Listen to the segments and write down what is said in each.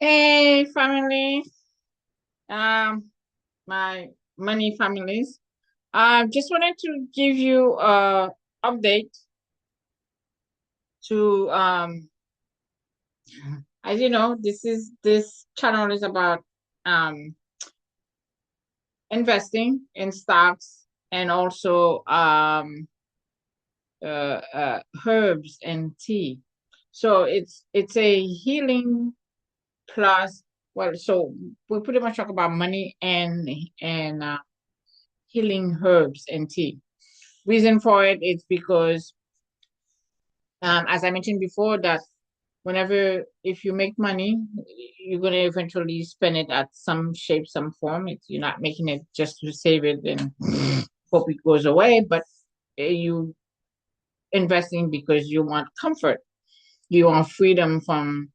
Hey, family, my money families. Just wanted to give you a update to as you know, this channel is about um investing in stocks and also herbs and tea. So it's a healing plus. Well, so we pretty much talk about money and healing herbs and tea. Reason for it is because, as I mentioned before, that whenever if you make money, you're gonna eventually spend it at some shape, some form. You're not making it just to save it and hope it goes away, but you investing because you want comfort, you want freedom from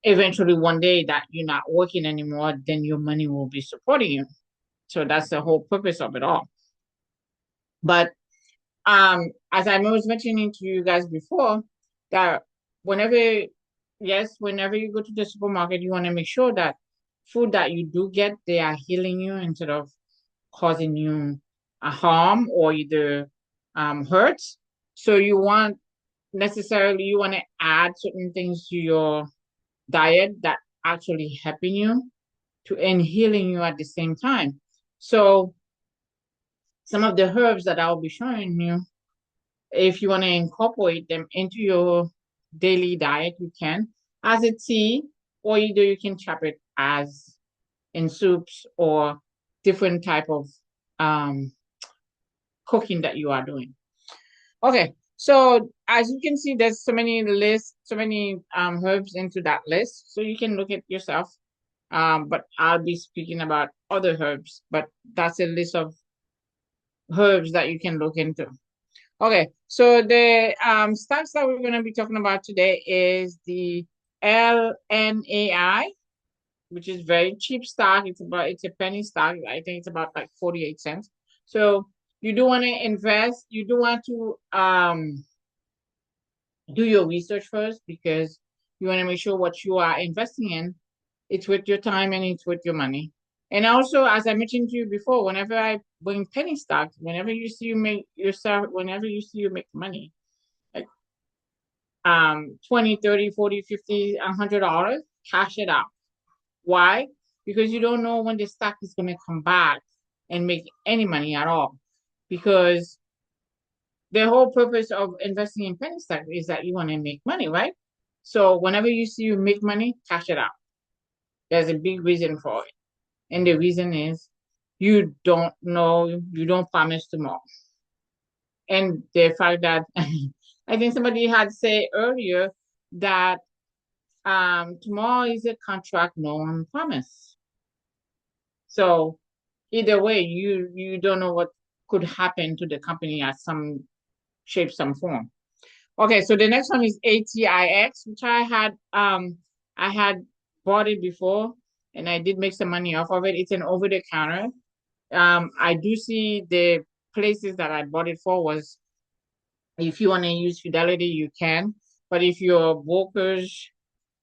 eventually one day that you're not working anymore, then your money will be supporting you. So that's the whole purpose of it all. But as I was mentioning to you guys before, that whenever, yes, whenever you go to the supermarket, you want to make sure that food that you do get, they are healing you instead of causing you a harm or either hurt. So you want to add certain things to your diet that actually helping you to and healing you at the same time. So some of the herbs that I'll be showing you, if you want to incorporate them into your daily diet, you can as a tea, or either you can chop it as in soups or different type of um, cooking that you are doing. Okay, so as you can see, there's so many lists, so many herbs into that list, so you can look at yourself. But I'll be speaking about other herbs, but that's a list of herbs that you can look into. Okay, so the stocks that we're going to be talking about today is the LNAI, which is very cheap stock. It's a penny stock. I think it's about like 48 cents. So you do want to invest. You do want to do your research first because you want to make sure what you are investing in, it's with your time and it's with your money. And also, as I mentioned to you before, whenever I bring penny stocks, whenever you see you make money, like 20, 30, 40, 50, $100, cash it out. Why? Because you don't know when the stock is going to come back and make any money at all. Because the whole purpose of investing in penny stock is that you want to make money, right? So whenever you see you make money, cash it out. There's a big reason for it. And the reason is you don't know, you don't promise tomorrow. And the fact that I think somebody had said earlier that tomorrow is a contract no one promise. So either way, you don't know what could happen to the company at some shape, some form. Okay, so the next one is ATIX, which I had bought it before and I did make some money off of it. It's an over the counter. I do see the places that I bought it for was if you want to use Fidelity, you can. But if your brokers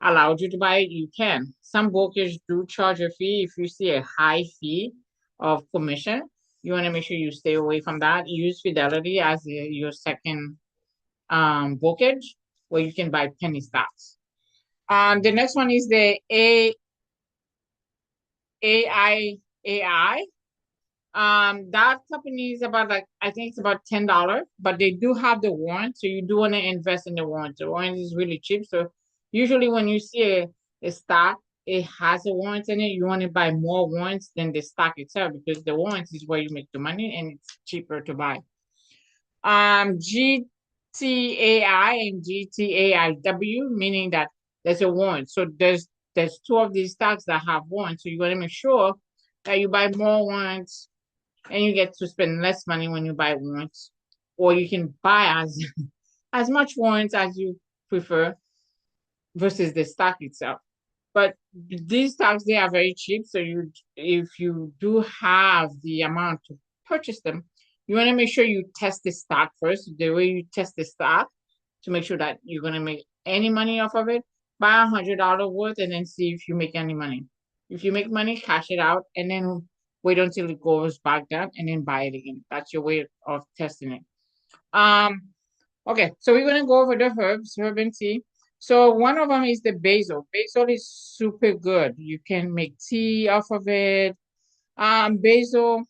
allowed you to buy it, you can. Some brokers do charge a fee. If you see a high fee of commission, you want to make sure you stay away from that. Use Fidelity as your second brokerage where you can buy penny stocks. The next one is the AIAI. That company is about like I think it's about $10, but they do have the warrant, so you do want to invest in the warrant. The warrant is really cheap, so usually when you see a stock, it has a warrant in it. You want to buy more warrants than the stock itself because the warrants is where you make the money and it's cheaper to buy. GTAI and GTAIW, meaning that there's a warrant. So there's two of these stocks that have warrants. So you want to make sure that you buy more warrants and you get to spend less money when you buy warrants, or you can buy as much warrants as you prefer versus the stock itself. But these stocks they are very cheap, so you if you do have the amount to purchase them, you want to make sure you test the stock first. The way you test the stock to make sure that you're going to make any money off of it buy $100 worth and then see if you make any money. If you make money, cash it out and then wait until it goes back down and then buy it again. That's your way of testing it. Um, okay, so we're gonna go over the herbs, herb and tea. So one of them is the basil. Basil is super good. You can make tea off of it. Basil,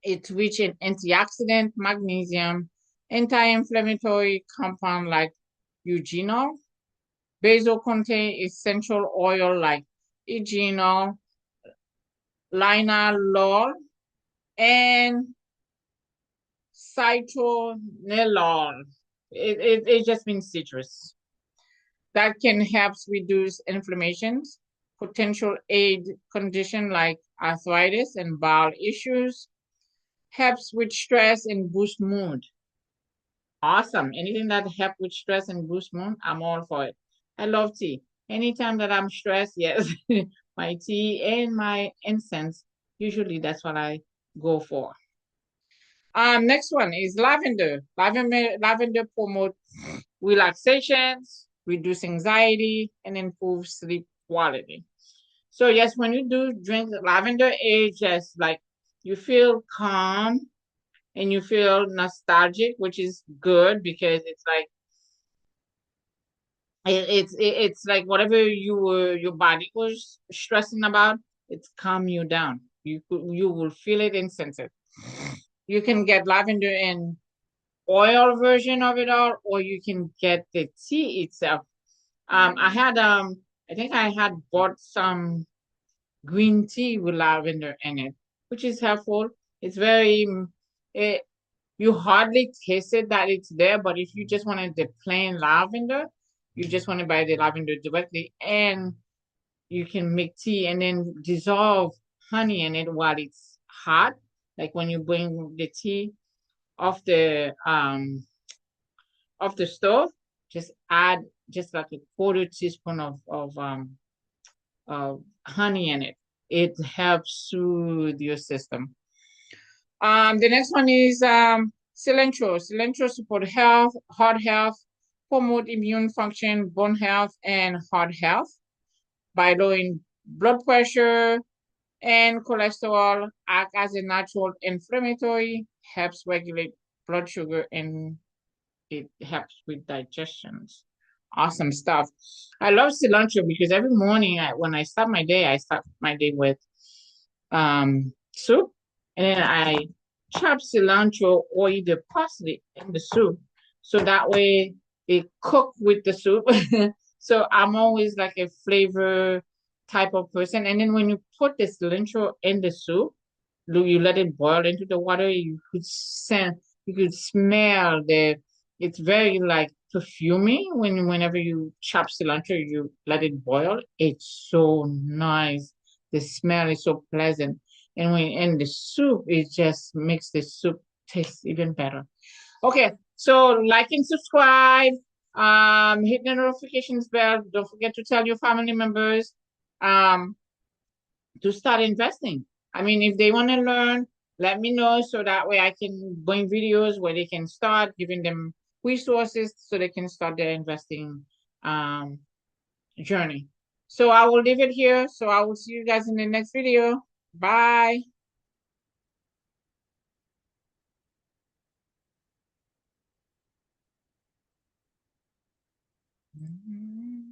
it's rich in antioxidant, magnesium, anti-inflammatory compound like eugenol. Basil contains essential oil like eugenol, linalool, and citronellol. It just means citrus. That can help reduce inflammations, potential aid condition like arthritis and bowel issues, helps with stress and boost mood. Awesome. Anything that help with stress and boost mood, I'm all for it. I love tea. Anytime that I'm stressed, yes, my tea and my incense, usually that's what I go for. Next one is lavender. Lavender promotes relaxations, reduce anxiety, and improve sleep quality. So yes, when you do drink lavender, it just like you feel calm and you feel nostalgic, which is good because it's like it's like whatever your body was stressing about, it's calm you down. You will feel it instantly. You can get lavender in oil version of it all, or you can get the tea itself. I think I had bought some green tea with lavender in it, which is helpful. It's very, it, you hardly taste it that it's there, but if you just wanted the plain lavender, you just want to buy the lavender directly, and you can make tea and then dissolve honey in it while it's hot. Like when you bring the tea off the stove, just add just like a quarter teaspoon of honey in it. It helps soothe your system. The next one is cilantro. Cilantro support health, heart health, promote immune function, bone health, and heart health by lowering blood pressure and cholesterol, act as a natural inflammatory, helps regulate blood sugar, and it helps with digestions. Awesome stuff. I love cilantro because every morning when I start my day with soup, and then I chop cilantro or either parsley in the soup, so that way it cook with the soup. So I'm always like a flavor type of person. And then when you put the cilantro in the soup, you let it boil into the water, you could smell it's very like perfuming whenever you chop cilantro, you let it boil. It's so nice. The smell is so pleasant. And when in the soup, it just makes the soup taste even better. Okay, so like and subscribe. Hit the notifications bell. Don't forget to tell your family members. Um, to start investing. I mean, if they want to learn, let me know so that way I can bring videos where they can start giving them resources so they can start their investing um, journey. So I will leave it here. So I will see you guys in the next video. Bye.